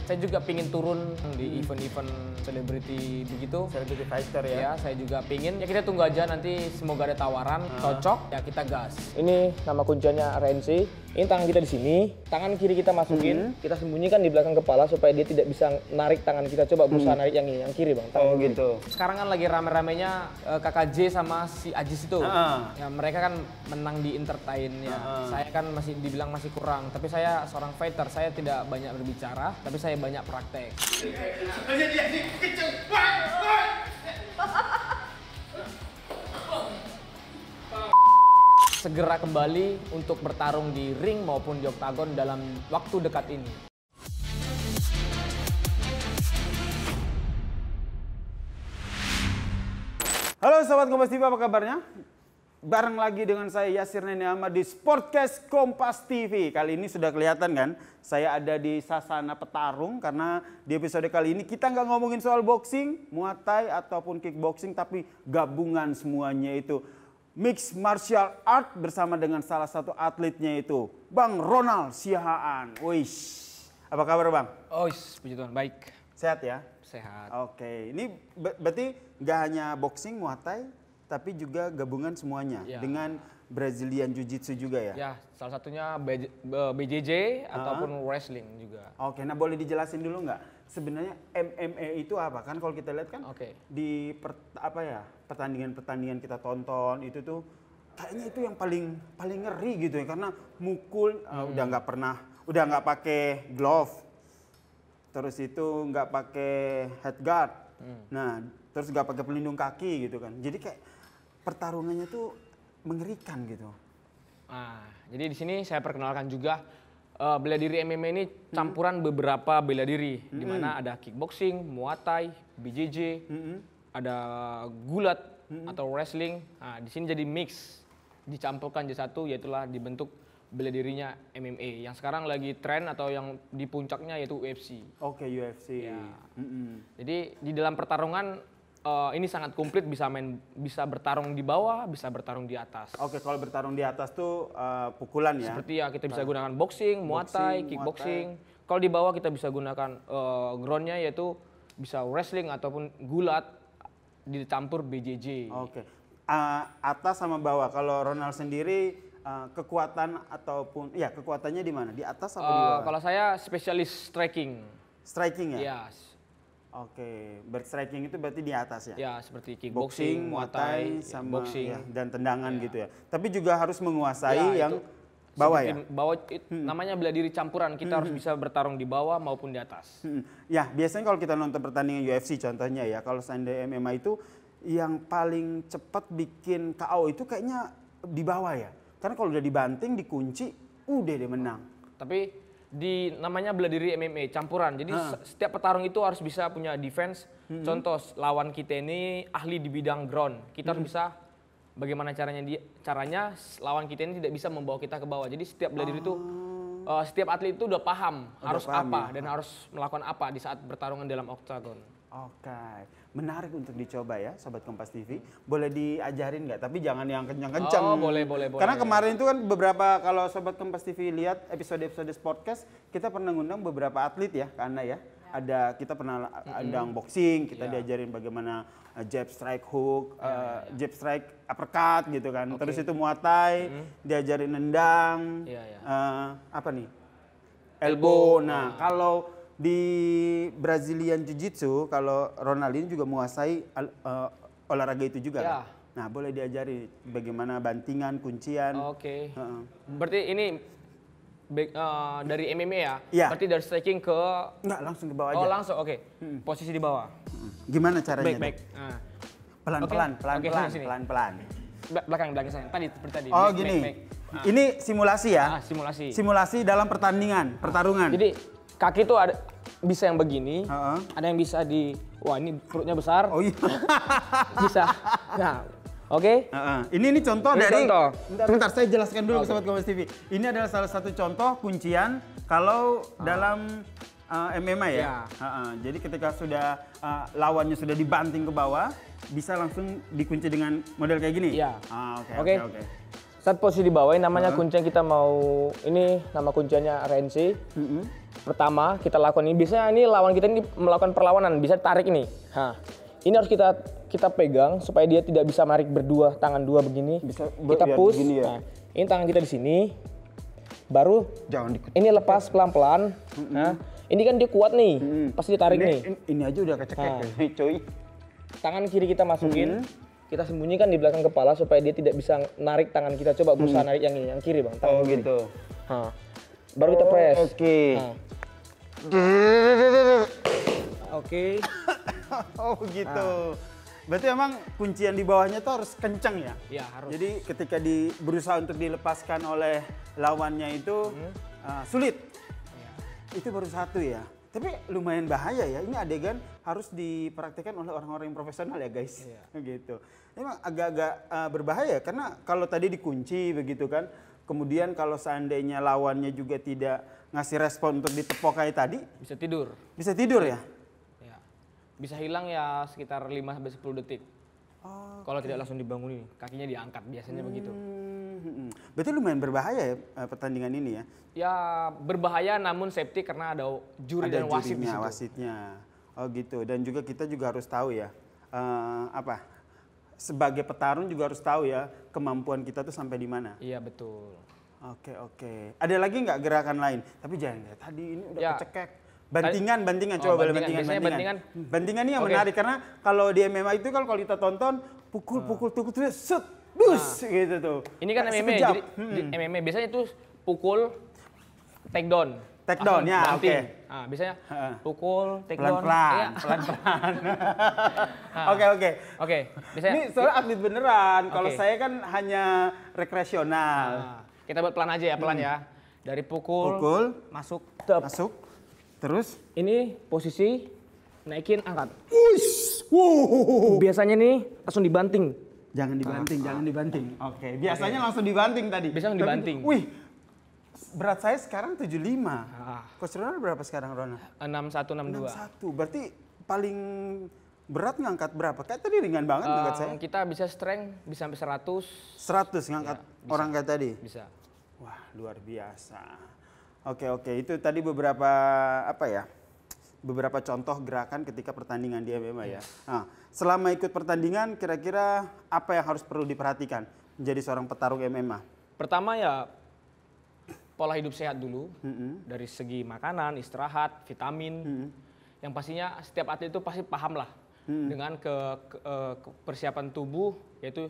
Saya juga pingin turun di event-event selebriti begitu. Celebrity fighter ya. Ya, saya juga pingin. Ya kita tunggu aja nanti semoga ada tawaran cocok. Ya kita gas. Ini nama kuncinya RNC. Ini tangan kita di sini. Tangan kiri kita masukin. Kita sembunyikan di belakang kepala supaya dia tidak bisa narik tangan kita. Coba berusaha narik yang ini, yang kiri bang. Tangan kiri. Gitu. Sekarang kan lagi rame-ramenya KKJ sama si Ajis itu. Ya mereka kan menang di entertain ya. Saya kan masih dibilang masih kurang. Tapi saya seorang fighter. Saya tidak banyak berbicara. Tapi saya banyak praktek. Segera kembali untuk bertarung di ring maupun di oktagon dalam waktu dekat ini. Halo Sobat Kompas TV, apa kabarnya? Bareng lagi dengan saya Yasir Neni Ahmad di Sportcast Kompas TV. Kali ini sudah kelihatan kan, saya ada di sasana petarung karena di episode kali ini kita nggak ngomongin soal boxing, muay thai ataupun kickboxing, tapi gabungan semuanya itu. Mixed martial art bersama dengan salah satu atletnya itu, Bang Ronald Siahaan. Wish, apa kabar Bang? Oh, puji Tuhan, baik. Sehat ya? Sehat. Oke, ini berarti nggak hanya boxing, muay thai, tapi juga gabungan semuanya dengan Brazilian Jiu-Jitsu juga ya? Ya, salah satunya BJJ ataupun wrestling juga. Oke, nah boleh dijelasin dulu nggak? Sebenarnya MMA itu apa? Kan kalau kita lihat kan di pertandingan-pertandingan kita tonton itu tuh kayaknya itu yang paling ngeri gitu ya, karena mukul udah nggak pakai glove, terus itu nggak pakai headguard, nah terus nggak pakai pelindung kaki gitu kan. Jadi kayak pertarungannya tuh mengerikan gitu. Nah, jadi di sini saya perkenalkan juga bela diri MMA ini campuran beberapa bela diri, di mana ada kickboxing, muay thai, BJJ, ada gulat atau wrestling. Nah, di sini jadi mix, dicampurkan jadi satu, yaitulah dibentuk bela dirinya MMA. Yang sekarang lagi tren atau yang di puncaknya yaitu UFC. Oke, UFC. Ya. Jadi di dalam pertarungan ini sangat komplit, bisa bertarung di bawah, bisa bertarung di atas. Oke, kalau bertarung di atas tuh pukulan ya. Seperti ya kita bisa gunakan boxing, muay thai, kickboxing. Kalau di bawah kita bisa gunakan groundnya yaitu bisa wrestling ataupun gulat dicampur BJJ. Oke. Atas sama bawah. Kalau Ronald sendiri kekuatan ataupun kekuatannya di mana? Di atas atau di bawah? Kalau saya spesialis striking. Striking ya? Iya. Oke, striking itu berarti di atas ya? Ya, seperti kickboxing, muay thai, sama boxing dan tendangan gitu ya. Tapi juga harus menguasai yang bawah ya? Bawah namanya bela diri campuran, kita harus bisa bertarung di bawah maupun di atas. Ya, biasanya kalau kita nonton pertandingan UFC contohnya ya, kalau seandainya MMA itu yang paling cepat bikin KO itu kayaknya di bawah ya. Karena kalau udah dibanting, dikunci, udah dia menang. Tapi namanya bela diri MMA campuran. Jadi setiap petarung itu harus bisa punya defense. Contoh lawan kita ini ahli di bidang ground. Kita harus bisa bagaimana caranya lawan kita ini tidak bisa membawa kita ke bawah. Jadi setiap bela diri itu setiap atlet itu udah paham harus apa dan harus melakukan apa di saat bertarungan dalam oktagon. Oke, menarik untuk dicoba ya Sobat Kompas TV. Boleh diajarin nggak? Tapi jangan yang kencang-kencang. Oh, boleh. Karena kemarin itu kan beberapa, kalau Sobat Kompas TV lihat episode-episode Sportcast, kita pernah ngundang beberapa atlet ya, karena ya. Kita pernah undang boxing, kita diajarin bagaimana jab strike hook, jab strike uppercut gitu kan. Terus itu muay thai, diajarin nendang, apa nih? Elbow. Nah, kalau di Brazilian Jiu-Jitsu, kalau Ronald ini juga menguasai olahraga itu juga kan? Nah, boleh diajari bagaimana bantingan, kuncian. Oke. Berarti ini dari MMA ya? Berarti dari striking ke... Enggak, langsung ke bawah aja. Oh, langsung, oke. Posisi di bawah. Gimana caranya? Baik. Pelan-pelan. Belakang saya. Seperti tadi. Oh, gini. Ini simulasi ya? Simulasi. Simulasi dalam pertarungan. Jadi kaki itu bisa yang begini, ada yang bisa wah ini perutnya besar. Oh iya. Bisa. Nah, oke. Ini contoh dari. Bentar, saya jelaskan dulu ke Sobat Kompas TV. Ini adalah salah satu contoh kuncian kalau dalam MMA ya. Jadi ketika sudah lawannya sudah dibanting ke bawah, bisa langsung dikunci dengan model kayak gini. Iya. Oke. Saat posisi di bawah, namanya kunci yang kita mau, ini nama kuncinya RNC. pertama kita lakukan ini, biasanya ini lawan kita ini melakukan perlawanan, bisa tarik ini. Nah, ini harus kita pegang supaya dia tidak bisa menarik berdua, tangan dua begini. Bisa kita ya, push. begini ya. Nah, ini tangan kita di sini. Baru Jangan dikut. ini lepas pelan-pelan. Nah, ini kan dia kuat nih. Pasti ditarik nih. Ini aja udah kecekek ya, coy. Tangan kiri kita masukin. Kita sembunyikan di belakang kepala supaya dia tidak bisa narik tangan kita. Coba berusaha narik yang ini, yang kiri, Bang. Tangan kiri. Gitu. Nah, baru kita press. Oke. Nah. Oke. Oh gitu. Berarti emang kuncian di bawahnya tuh harus kencang ya? Iya, harus. Jadi ketika berusaha untuk dilepaskan oleh lawannya itu sulit. Itu baru satu ya. Tapi lumayan bahaya ya. Ini adegan harus dipraktikkan oleh orang-orang yang profesional ya guys. Gitu. Memang agak-agak berbahaya karena kalau tadi dikunci begitu kan. Kemudian kalau seandainya lawannya juga tidak ngasih respon untuk ditepok kayak tadi. Bisa tidur. Bisa tidur ya? Bisa hilang ya sekitar 5-10 detik. Kalau tidak langsung dibangunin, kakinya diangkat biasanya begitu. Berarti lumayan berbahaya ya pertandingan ini ya? Ya berbahaya namun safety karena ada juri dan wasit di situ. Wasitnya. Oh gitu. Dan juga kita juga harus tahu ya sebagai petarung juga harus tahu ya kemampuan kita tuh sampai di mana. Iya betul. Oke. Ada lagi nggak gerakan lain? Tapi jangan ya. Tadi ini udah kecekek. Bantingan, coba boleh bantingan. Bantingan ini yang menarik karena kalau di MMA itu kalau kita tonton pukul terus set, dus gitu tuh. Ini kan MMA, jadi di MMA biasanya itu pukul take down ya, oke. Nah, biasanya pukul take down pelan-pelan. Oke. Biasanya ini soalnya atlet beneran. Kalau saya kan hanya rekreasional. Kita buat pelan aja ya, pelan ya. Dari pukul masuk. Terus ini posisi naikin angkat. Wow. Biasanya nih langsung dibanting. Jangan dibanting. Oke, biasanya langsung dibanting tadi. Biasanya dibanting. Wih. Berat saya sekarang 75. Coach Ronald berapa sekarang, Ronald? 61, 61. Berarti paling berat ngangkat berapa? Kayak tadi ringan banget ngangkat saya. Kita bisa strength bisa sampai 100. 100 ngangkat orang kayak tadi? Bisa. Wah, luar biasa. Oke. Itu tadi beberapa beberapa contoh gerakan ketika pertandingan di MMA ya. Nah, selama ikut pertandingan kira-kira apa yang harus perlu diperhatikan menjadi seorang petarung MMA? Pertama ya pola hidup sehat dulu. Dari segi makanan, istirahat, vitamin. Yang pastinya setiap atlet itu pasti paham lah dengan persiapan tubuh, yaitu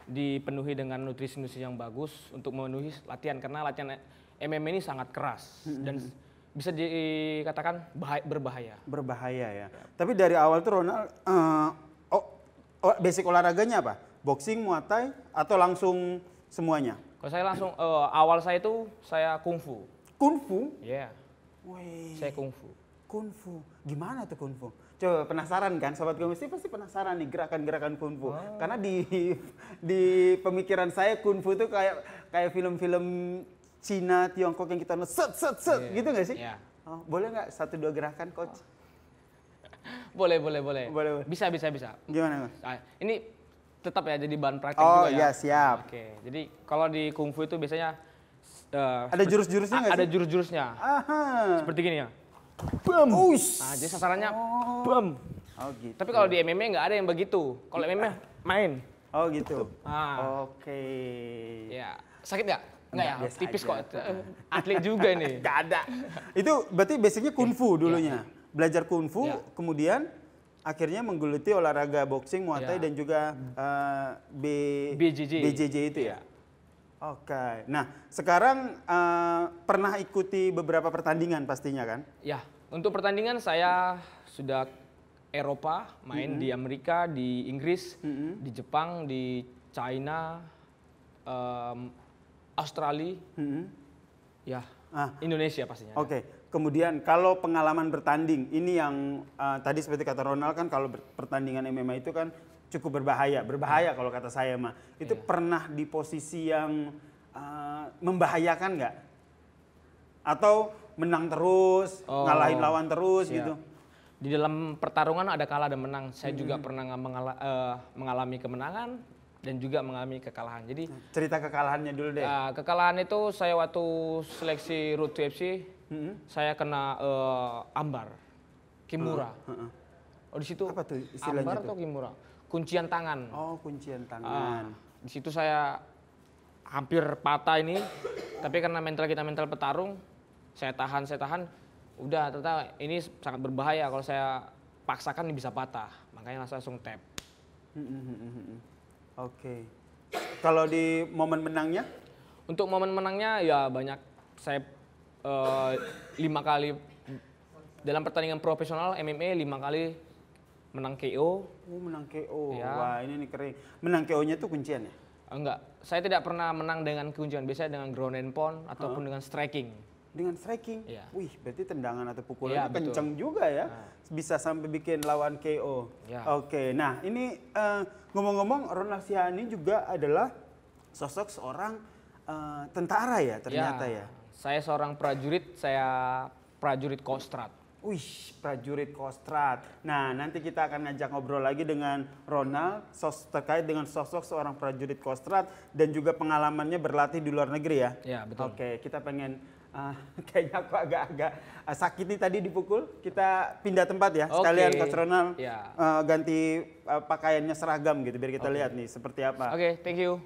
dipenuhi dengan nutrisi-nutrisi yang bagus untuk memenuhi latihan, karena latihan MMA ini sangat keras dan bisa dikatakan berbahaya. Berbahaya ya. Tapi dari awal tuh Ronald, basic olahraganya apa? Boxing, Muay Thai, atau langsung semuanya? Kalau saya langsung, awal saya itu saya kungfu. Kungfu? Iya. Yeah. Saya kungfu. Kungfu, gimana tuh kungfu? Coba penasaran kan, sobat Komisi pasti penasaran nih gerakan-gerakan kungfu. Karena di pemikiran saya kungfu itu kayak film-film Cina, Tiongkok yang kita set gitu nggak sih? Yeah. Boleh nggak 1-2 gerakan, Coach? Boleh. Bisa. Gimana, Mas? Ini tetap ya jadi bahan praktek juga ya. Oh iya, siap. Oke, jadi kalau di kungfu itu biasanya ada jurus-jurusnya nggak sih? Ada jurus-jurusnya. Seperti gini ya. Bam. Nah, jadi sasarannya bam. Oh gitu. Tapi kalau di MMA nggak ada yang begitu. Kalau MMA main. Oh gitu. Oke. Ya, sakit nggak? Nggak ya, tipis kok. Atlet juga nih. Nggak ada. Itu berarti basicnya kungfu dulunya. Belajar kungfu, kemudian akhirnya menggeluti olahraga boxing, Muay Thai dan juga BJJ itu ya. Oke. Nah, sekarang pernah ikuti beberapa pertandingan pastinya kan? Ya, untuk pertandingan saya sudah Eropa, main di Amerika, di Inggris, di Jepang, di China, Australia, ya, Indonesia pastinya. Oke. Kemudian kalau pengalaman bertanding, ini yang tadi seperti kata Ronald kan kalau pertandingan MMA itu kan cukup berbahaya kalau kata saya mah. Itu pernah di posisi yang membahayakan nggak? Atau menang terus, ngalahin lawan terus gitu? Di dalam pertarungan ada kalah dan menang. Saya juga pernah mengalami kemenangan dan juga mengalami kekalahan. Jadi cerita kekalahannya dulu deh. Kekalahan itu saya waktu seleksi Road to FC saya kena ambar, kimura. Oh di situ Apa tuh istilahnya ambar tuh? atau kimura? Kuncian tangan. Oh, kuncian tangan. Di situ saya hampir patah ini, tapi karena kita mental petarung, saya tahan. Udah, ternyata ini sangat berbahaya kalau saya paksakan ini bisa patah, makanya langsung tap. Oke. Kalau di momen menangnya? Untuk momen menangnya ya banyak. Saya 5 kali dalam pertandingan profesional MMA 5 kali menang KO. Oh, menang KO. Ya. Wah, ini nih keren. Menang KO-nya tuh kuncian ya? Enggak, saya tidak pernah menang dengan kuncian, biasanya dengan ground and pound ataupun dengan striking. Dengan striking? Iya. Wih, berarti tendangan atau pukulannya Iya, betul. kencang juga ya. Bisa sampai bikin lawan KO. Ya. Oke, nah ini ngomong-ngomong Ronald Sihani juga adalah sosok seorang tentara ya ternyata ya. Saya seorang prajurit, saya prajurit Kostrad. Wih, prajurit Kostrad. Nah, nanti kita akan ngajak ngobrol lagi dengan Ronald terkait dengan sosok seorang prajurit Kostrad dan juga pengalamannya berlatih di luar negeri ya. Ya, betul. Oke, kita pengen kayaknya aku agak-agak sakit nih tadi dipukul. Kita pindah tempat ya. Oke. Sekalian Coach Ronald Ya. ganti pakaiannya seragam gitu biar kita lihat nih seperti apa. Oke, thank you.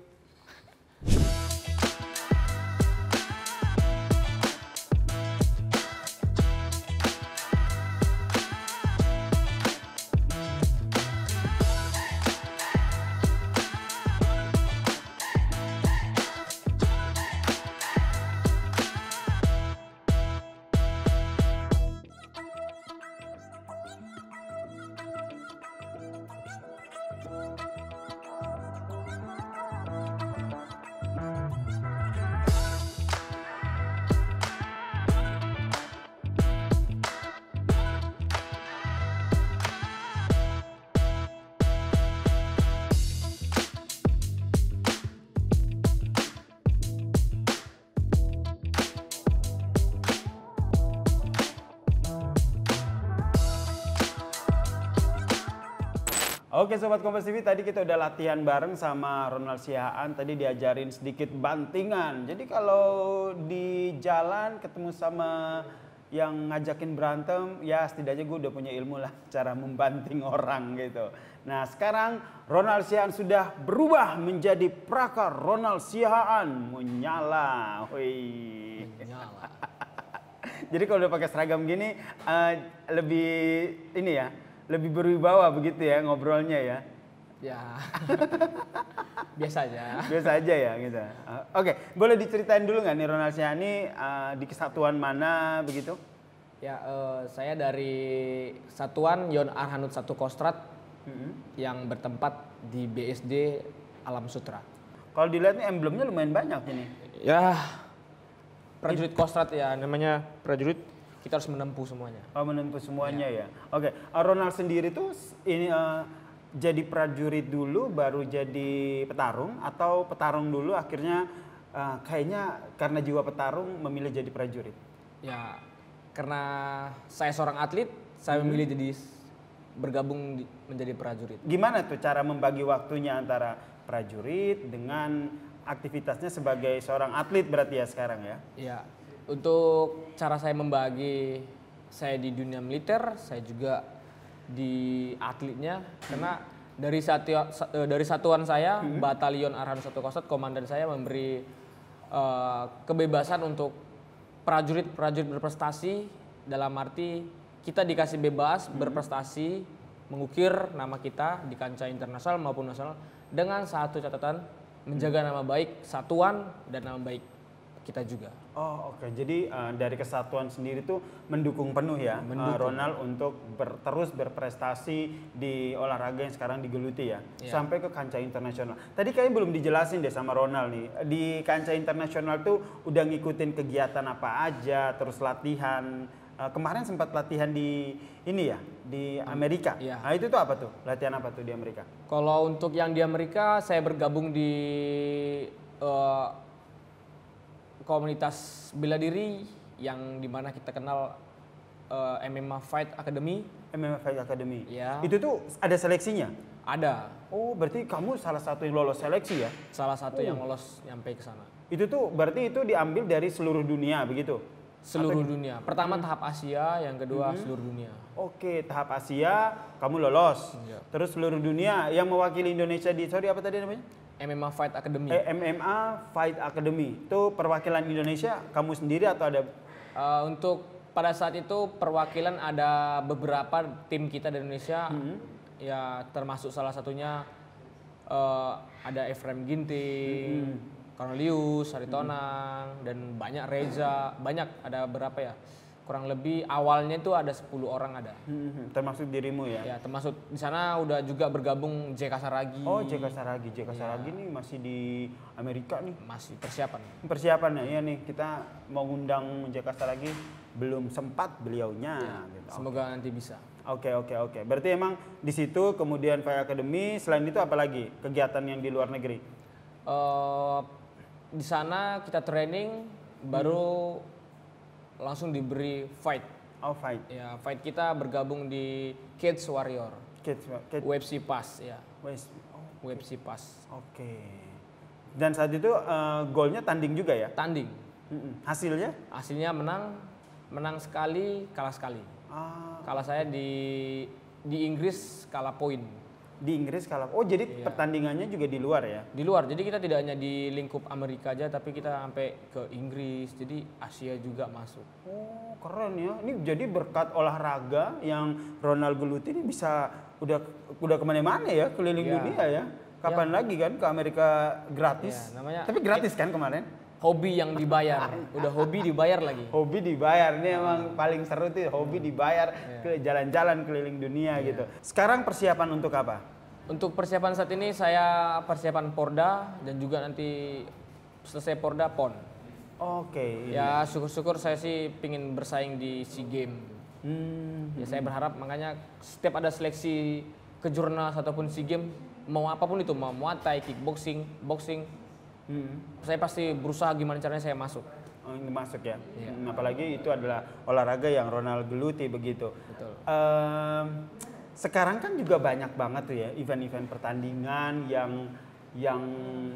Oke Sobat Kompas TV, tadi kita udah latihan bareng sama Ronald Sihaan. Tadi diajarin sedikit bantingan. Jadi kalau di jalan ketemu sama yang ngajakin berantem, ya setidaknya gue udah punya ilmu lah cara membanting orang gitu. Nah sekarang Ronald Sihaan sudah berubah menjadi Prakar Ronald Sihaan. Menyala. Wih. Nyala. Jadi kalau udah pakai seragam gini lebih ini ya, lebih berwibawa begitu ya ngobrolnya ya. Ya. Biasa aja. Biasa aja ya gitu. Oke, boleh diceritain dulu nggak nih Ronald Sihani di kesatuan mana begitu? Ya, saya dari Satuan Yon Arhanud 1 Kostrad yang bertempat di BSD Alam Sutra. Kalau dilihat nih emblemnya lumayan banyak ini. Ya, prajurit Kostrad ya, namanya prajurit, kita harus menempuh semuanya. Oh, menempuh semuanya ya. Oke, Ronald sendiri tuh ini jadi prajurit dulu baru jadi petarung atau petarung dulu akhirnya kayaknya karena jiwa petarung memilih jadi prajurit? Ya, karena saya seorang atlet, saya memilih jadi bergabung menjadi prajurit. Gimana tuh cara membagi waktunya antara prajurit dengan aktivitasnya sebagai seorang atlet berarti ya sekarang ya? Ya, untuk cara saya membagi, saya di dunia militer, saya juga di atletnya, karena dari satuan saya, Batalion Arhanud 1 Kostrad, komandan saya memberi kebebasan untuk prajurit berprestasi, dalam arti kita dikasih bebas berprestasi, mengukir nama kita di kancah internasional maupun nasional dengan satu catatan, menjaga nama baik satuan dan nama baik kita juga. Oh oke, jadi dari kesatuan sendiri tuh mendukung penuh ya Ronald untuk terus berprestasi di olahraga yang sekarang digeluti ya, sampai ke kancah internasional. Tadi kayaknya belum dijelasin deh sama Ronald nih, di kancah internasional tuh udah ngikutin kegiatan apa aja, terus latihan. Kemarin sempat latihan di ini ya, di Amerika. Iya. Nah itu tuh apa tuh, latihan apa tuh di Amerika? Kalau untuk yang di Amerika, saya bergabung di komunitas bela diri yang dimana kita kenal MMA Fight Academy. MMA Fight Academy. Ya. Itu tuh ada seleksinya? Ada Oh berarti kamu salah satu yang lolos seleksi ya? salah satu yang lolos nyampe ke sana. Itu tuh berarti itu diambil dari seluruh dunia begitu? Seluruh dunia. Pertama tahap Asia, yang kedua seluruh dunia. Oke, tahap Asia kamu lolos. Iya. Terus seluruh dunia yang mewakili Indonesia di sorry apa tadi namanya? MMA Fight Academy. MMA Fight Academy. Itu perwakilan Indonesia kamu sendiri atau ada Untuk pada saat itu perwakilan ada beberapa tim kita di Indonesia, ya termasuk salah satunya ada Efrem Ginting, Cornelius, Haritonang, dan banyak Reza, banyak ada berapa ya? Kurang lebih awalnya itu ada 10 orang ada. termasuk dirimu ya? Ya termasuk di sana udah juga bergabung JK Saragi. Oh, JK Saragi. JK Saragi nih masih di Amerika nih. Masih persiapan. Persiapannya ya nih, kita mau ngundang JK Saragi belum sempat beliaunya gitu. Semoga nanti bisa. Oke. Berarti emang di situ kemudian Fight Academy, selain itu apa lagi kegiatan yang di luar negeri? Di sana kita training baru langsung diberi fight. Oh, fight. Ya, fight kita bergabung di Cage Warrior. Kids. UFC Pass ya. West. UFC Pass. Oke. Dan saat itu golnya tanding juga ya? Tanding. Hasilnya? Hasilnya menang sekali, kalah sekali. Kalah saya di Inggris kalah poin. Di Inggris kalah. Oh, jadi pertandingannya juga di luar ya? Di luar. Jadi kita tidak hanya di lingkup Amerika aja, tapi kita sampai ke Inggris. Jadi Asia juga masuk. Oh, keren ya. Ini jadi berkat olahraga yang Ronald Geluti ini bisa udah kemana-mana ya, keliling dunia ya. Kapan lagi kan ke Amerika gratis? Ya, namanya Tapi gratis kan kemarin? hobi yang dibayar. Udah hobi dibayar lagi. Hobi dibayar, ini emang paling seru tuh hobi dibayar ke jalan-jalan keliling dunia gitu. Sekarang persiapan untuk apa? Untuk persiapan saat ini saya persiapan Porda dan juga nanti selesai Porda PON. Oke. Ya syukur-syukur saya sih pingin bersaing di SEA Games. Ya saya berharap makanya setiap ada seleksi ke jurnas ataupun SEA Games, mau apapun itu, mau Muay Thai, kickboxing, boxing, saya pasti berusaha gimana caranya saya masuk. Oh, ini masuk ya. Apalagi itu adalah olahraga yang Ronald geluti begitu. Betul. Sekarang kan juga banyak banget tuh ya event-event pertandingan yang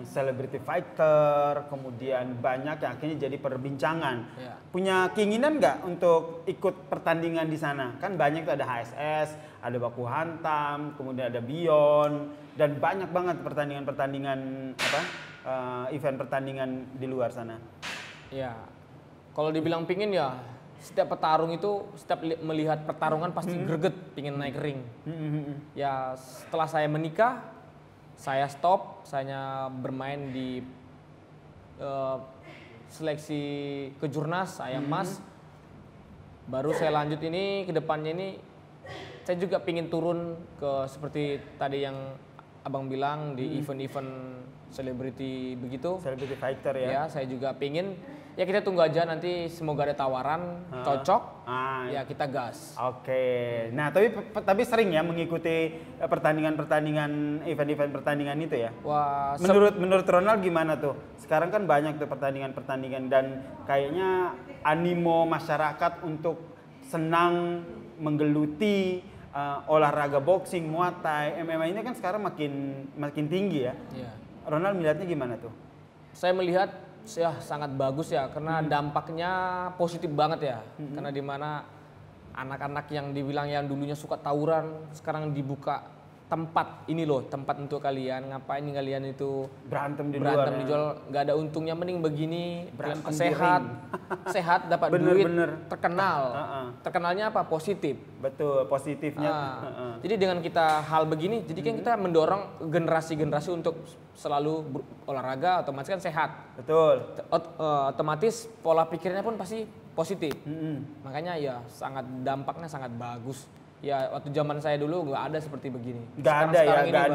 celebrity fighter, kemudian banyak yang akhirnya jadi perbincangan. Ya. Punya keinginan nggak untuk ikut pertandingan di sana? Kan banyak tuh, ada HSS, ada baku hantam, kemudian ada Beyond, dan banyak banget pertandingan-pertandingan event pertandingan di luar sana. Ya, kalau dibilang pingin ya, setiap petarung itu setiap melihat pertarungan pasti greget, pingin naik ring. Ya setelah saya menikah, saya stop, saya bermain di seleksi kejurnas, saya emas. Baru saya lanjut ini ke depannya ini, saya juga pingin turun ke seperti tadi yang abang bilang di event-event selebriti begitu. Celebrity fighter ya. Ya, saya juga pingin. Ya kita tunggu aja nanti semoga ada tawaran cocok. Ya kita gas. Oke. Nah, tapi sering ya mengikuti pertandingan-pertandingan, event-event pertandingan itu ya. Wah, Menurut Ronald gimana tuh? Sekarang kan banyak tuh pertandingan-pertandingan dan kayaknya animo masyarakat untuk senang menggeluti olahraga boxing, Muay Thai, MMA ini kan sekarang makin tinggi ya. Iya. Ronald melihatnya gimana tuh? Saya melihat ya sangat bagus ya karena dampaknya positif banget ya. Karena di mana anak-anak yang dibilang yang dulunya suka tawuran sekarang dibuka tempat ini loh, tempat untuk kalian, ngapain nih kalian itu Berantem di jual, nggak ada untungnya, mending begini, Berantem sehat, sehat dapat duit, terkenal, terkenalnya apa, positif. Betul, positifnya. Jadi dengan kita hal begini, jadi kan kita mendorong generasi-generasi untuk selalu olahraga, otomatis kan sehat. Betul. Otomatis pola pikirnya pun pasti positif. Makanya ya dampaknya sangat bagus. Ya waktu zaman saya dulu nggak ada seperti begini. Nggak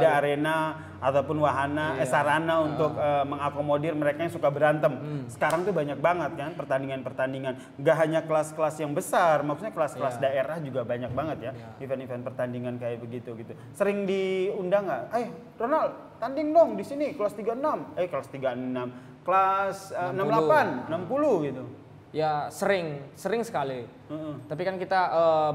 ada arena ataupun wahana, sarana untuk mengakomodir mereka yang suka berantem. Sekarang tuh banyak banget kan pertandingan-pertandingan. Nggak hanya kelas-kelas yang besar, maksudnya kelas-kelas daerah juga banyak banget ya. Event-event pertandingan kayak begitu gitu. Sering diundang nggak? Ronald, tanding dong di sini kelas 36. Kelas 36, kelas 68, 60 gitu. Ya sering sekali. Tapi kan kita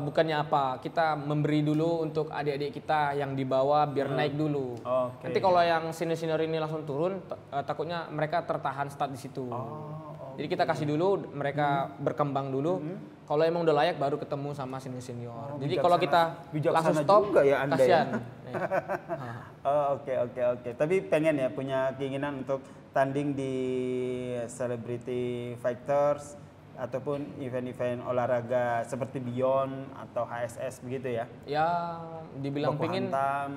bukannya apa, kita memberi dulu untuk adik-adik kita yang di bawah biar naik dulu. Nanti kalau yang senior-senior ini langsung turun, takutnya mereka tertahan start di situ. Jadi kita kasih dulu, mereka berkembang dulu. Kalau emang udah layak baru ketemu sama senior-senior. Jadi kalau kita langsung stop, juga ya Anda kasihan. ya. Oke. Tapi pengen ya punya keinginan untuk tanding di Celebrity Fighters ataupun event-event olahraga seperti Beyond atau HSS begitu ya? Ya, dibilang Baku pingin, hantam.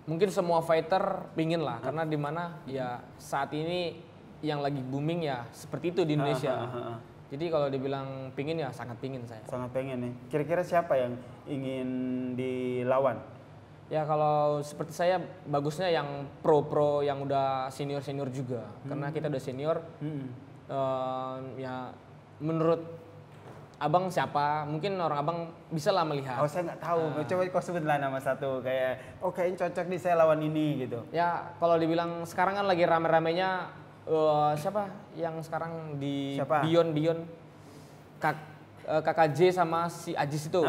mungkin semua fighter pingin lah. Karena dimana ya saat ini yang lagi booming ya seperti itu di Indonesia. Jadi kalau dibilang pingin ya sangat pingin saya. Sangat pengen nih. Kira-kira siapa yang ingin dilawan? Ya kalau seperti saya bagusnya yang pro-pro yang udah senior-senior juga. Karena kita udah senior, ya menurut abang siapa? Mungkin orang abang bisa lah melihat. Oh saya nggak tahu. Coba kau sebutlah nama satu kayak, oh kayaknya cocok nih saya lawan ini gitu. Ya kalau dibilang sekarang kan lagi rame-ramenya siapa yang sekarang di Siapa? Beyond KKJ sama si Ajis itu.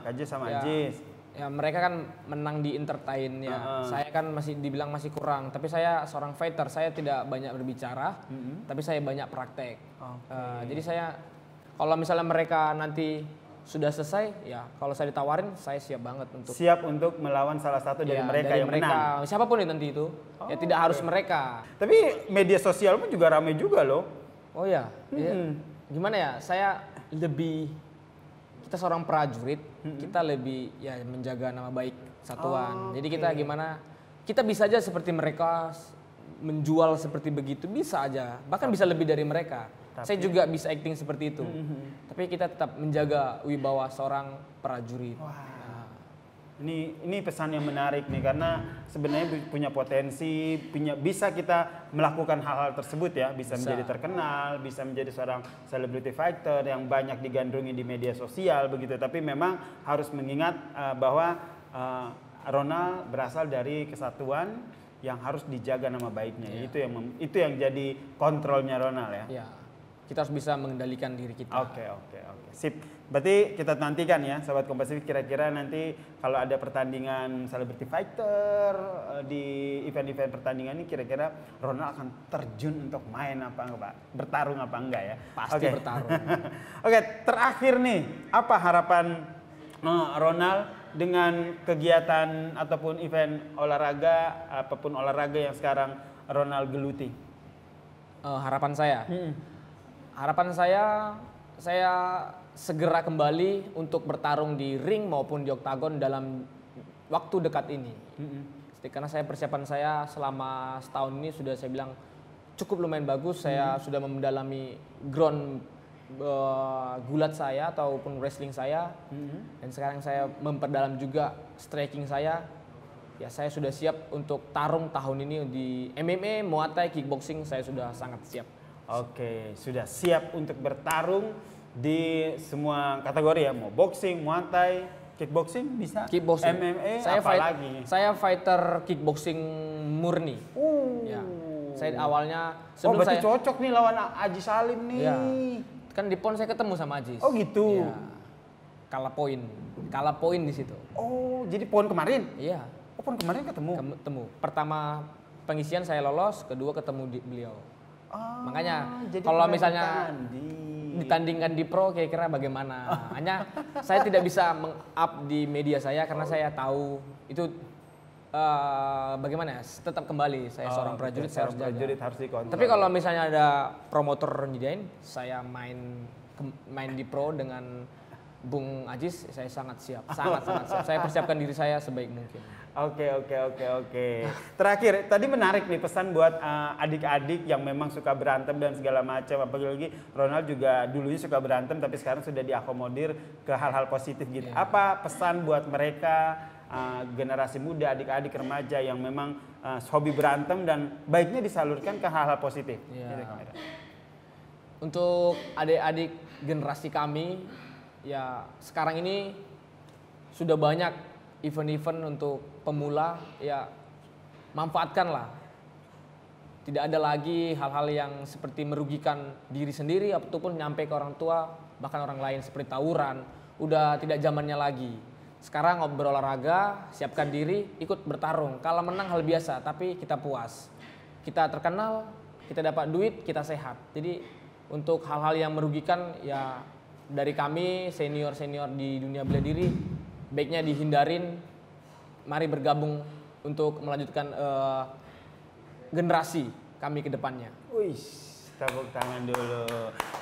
KJ sama Ya, Ajis. ya mereka kan menang di entertain ya. Saya kan masih dibilang masih kurang. Tapi saya seorang fighter, saya tidak banyak berbicara, tapi saya banyak praktek. Jadi saya kalau misalnya mereka nanti sudah selesai, ya kalau saya ditawarin, saya siap banget untuk Siap untuk melawan salah satu dari ya, mereka dari yang menang. siapapun itu nanti itu. Ya tidak harus mereka. Tapi media sosial pun juga ramai juga loh. Oh ya, ya. Gimana ya? Saya lebih kita seorang prajurit, kita lebih ya menjaga nama baik satuan. Jadi kita gimana? Kita bisa aja seperti mereka menjual seperti begitu, bisa aja. Bahkan bisa lebih dari mereka. Saya juga bisa acting seperti itu. Tapi kita tetap menjaga wibawa seorang prajurit. Ini pesan yang menarik nih karena sebenarnya punya potensi, bisa kita melakukan hal-hal tersebut ya, bisa menjadi terkenal, bisa menjadi seorang celebrity fighter yang banyak digandrungi di media sosial begitu. Tapi memang harus mengingat bahwa Ronald berasal dari kesatuan yang harus dijaga nama baiknya. Itu yang jadi kontrolnya Ronald ya. Ya. Kita harus bisa mengendalikan diri kita. Oke. Sip. Berarti kita nantikan ya, Sobat Kompas TV, kira-kira nanti kalau ada pertandingan Celebrity Fighter di event-event pertandingan ini, kira-kira Ronald akan terjun untuk main apa enggak, Pak? Bertarung apa enggak ya? Pasti bertarung. Oke, terakhir nih, apa harapan Ronald dengan kegiatan ataupun event olahraga, apapun olahraga yang sekarang Ronald geluti? Harapan saya segera kembali untuk bertarung di ring maupun di oktagon dalam waktu dekat ini. Karena persiapan saya selama setahun ini sudah saya bilang cukup lumayan bagus. Saya sudah mendalami ground gulat saya ataupun wrestling saya. Dan sekarang saya memperdalam juga striking saya. Ya saya sudah siap untuk tarung tahun ini di MMA, Muay Thai, kickboxing, saya sudah sangat siap. Oke, sudah siap untuk bertarung di semua kategori ya, mau boxing, Muay Thai, kickboxing bisa, Kickboxing. MMA, Lagi? Saya fighter kickboxing murni. Ya. Saya awalnya sebelum berarti saya cocok nih lawan Aji Salim nih. Ya. Kan di PON saya ketemu sama Ajis. Oh gitu. Ya. Kalah poin di situ. Oh, jadi PON kemarin? Iya. Oh, PON kemarin ketemu. Pertama pengisian saya lolos, kedua ketemu beliau. Makanya jadi kalau misalnya ditandingkan di pro kira-kira bagaimana? Hanya saya tidak bisa meng-up di media saya karena saya tahu itu bagaimana ya, tetap kembali saya seorang prajurit, saya harus jaga. Harus dikontrol. Tapi kalau misalnya ada promotor nyediain, saya main di pro dengan Bung Ajis, saya sangat siap. Saya persiapkan diri saya sebaik mungkin. Oke. Terakhir, tadi menarik nih pesan buat adik-adik yang memang suka berantem dan segala macam. Apalagi Ronald juga dulunya suka berantem, tapi sekarang sudah diakomodir ke hal-hal positif gitu. Yeah. Apa pesan buat mereka, generasi muda, adik-adik remaja yang memang hobi berantem dan baiknya disalurkan ke hal-hal positif? Yeah. Untuk adik-adik generasi kami, ya sekarang ini sudah banyak event-event untuk pemula, ya manfaatkanlah. Tidak ada lagi hal-hal yang seperti merugikan diri sendiri ataupun nyampe ke orang tua, bahkan orang lain seperti tawuran. Udah tidak zamannya lagi. Sekarang berolahraga, siapkan diri, ikut bertarung. Kalah menang hal biasa, tapi kita puas. Kita terkenal, kita dapat duit, kita sehat. Jadi untuk hal-hal yang merugikan ya dari kami senior-senior di dunia bela diri baiknya dihindarin. Mari bergabung untuk melanjutkan generasi kami ke depannya. Wih, tepuk tangan dulu.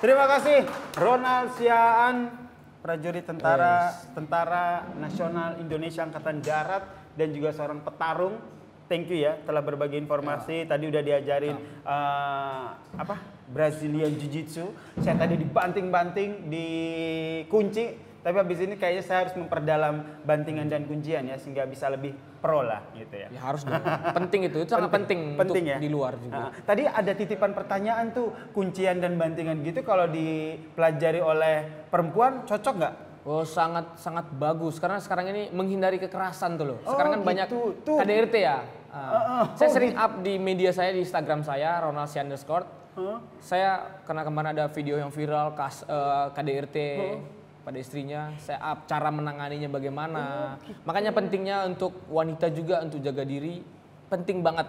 Terima kasih Ronald Siaan, prajurit Tentara Nasional Indonesia Angkatan Darat dan juga seorang petarung. Thank you ya telah berbagi informasi. Tadi udah diajarin Brazilian Jiu-Jitsu. Saya tadi dibanting-banting, dikunci. Tapi habis ini kayaknya saya harus memperdalam bantingan dan kuncian ya sehingga bisa lebih pro lah gitu ya. Ya harus dong. Penting itu sangat penting untuk ya? di luar juga. Tadi ada titipan pertanyaan tuh, kuncian dan bantingan gitu kalau dipelajari oleh perempuan cocok nggak? Oh sangat bagus karena sekarang ini menghindari kekerasan tuh loh. Sekarang kan gitu. banyak KDRT ya. Saya sering up di media saya di Instagram saya @ronaldsiaan_. Saya karena kemarin ada video yang viral KDRT pada istrinya, saya up cara menanganinya bagaimana. Makanya pentingnya untuk wanita juga untuk jaga diri penting banget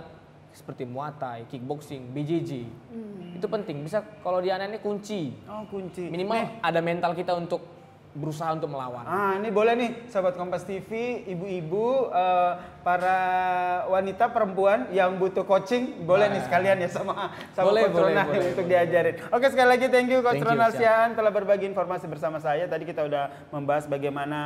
seperti Muay Thai, kickboxing, BJJ. Itu penting. Bisa kalau di anak ini kunci. Oh, kunci. Minimal ada mental kita untuk berusaha untuk melawan. Ini boleh nih Sobat Kompas TV, ibu-ibu, para wanita perempuan yang butuh coaching, boleh nih sekalian ya sama Coach Ronald untuk diajarin. Oke, sekali lagi thank you Coach Ronald Siaan telah berbagi informasi bersama saya. Tadi kita udah membahas bagaimana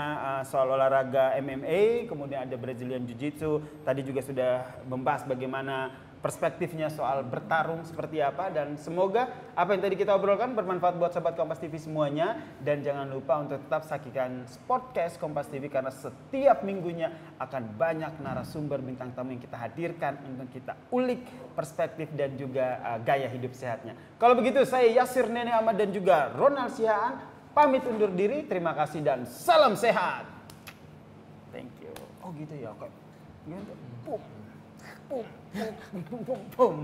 soal olahraga MMA, kemudian ada Brazilian Jiu-Jitsu. Tadi juga sudah membahas bagaimana perspektifnya soal bertarung seperti apa, dan semoga apa yang tadi kita obrolkan bermanfaat buat Sobat Kompas TV semuanya. Dan jangan lupa untuk tetap saksikan podcast Kompas TV karena setiap minggunya akan banyak narasumber bintang tamu yang kita hadirkan untuk kita ulik perspektif dan juga gaya hidup sehatnya. Kalau begitu saya Yasir Nene Ahmad dan juga Ronald Siaan pamit undur diri. Terima kasih dan salam sehat. Thank you. Oh gitu ya, oke. Gitu. Pum. Pum, pum, pum, pum, pum.